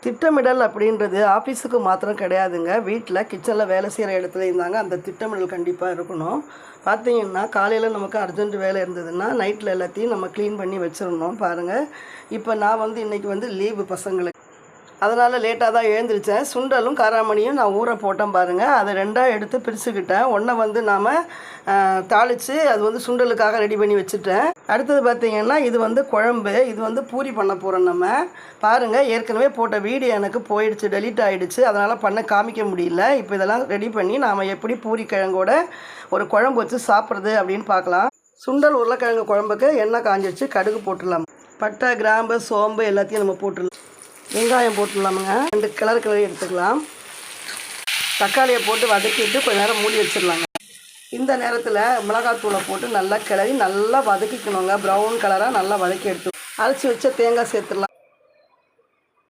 திட்டமிடல் அப்படின்றது ஆஃபீஸுக்கு மாத்திரம் கிடையாதுங்க. வீட்டில் கிச்சனில் வேலை செய்கிற இடத்துல இருந்தாங்க அந்த திட்டமிடல் கண்டிப்பாக இருக்கணும். பார்த்தீங்கன்னா காலையில் நமக்கு அர்ஜென்ட் வேலை இருந்ததுன்னா நைட்டில் எல்லாத்தையும் நம்ம க்ளீன் பண்ணி வச்சிடணும். பாருங்கள், இப்போ நான் இன்றைக்கி லீவு பசங்களுக்கு, அதனால் லேட்டாக தான் எழுந்திரிச்சேன். சுண்டலும் காராமணியும் நான் ஊற போட்டேன் பாருங்கள். அதை ரெண்டாக எடுத்து பிரிச்சுக்கிட்டேன். ஒன்றை நாம் தாளித்து அது சுண்டலுக்காக ரெடி பண்ணி வச்சுட்டேன். அடுத்தது பார்த்திங்கன்னா இது குழம்பு, இது பூரி பண்ண போகிறோம் நம்ம. பாருங்கள், ஏற்கனவே போட்ட வீடியோ எனக்கு போயிடுச்சு, டெலீட் ஆகிடுச்சு, அதனால் காமிக்க முடியல. இப்போ இதெல்லாம் ரெடி பண்ணி நாம் எப்படி பூரி கிழங்கோட ஒரு குழம்பு வச்சு சாப்பிட்றது அப்படின்னு பார்க்கலாம். சுண்டல் உருளைக்கிழங்கு குழம்புக்கு எண்ணெய் காஞ்சிடுச்சு, கடுகு போட்டுடலாம். பட்டை, கிராம்பு, சோம்பு எல்லாத்தையும் நம்ம போட்டுடலாம். வெங்காயம் போட்டுடலாமுங்க. 2 கிளறி எடுத்துக்கலாம். தக்காளியை போட்டு வதக்கிட்டு கொஞ்ச நேரம் மூடி வச்சிடலாங்க. இந்த நேரத்தில் மிளகாத்தூளை போட்டு நல்லா கிளறி நல்லா வதக்கிக்கணுங்க. ப்ரௌன் கலராக நல்லா வதக்கி எடுத்து அரைச்சி வச்ச தேங்காய் சேர்த்துடலாம்.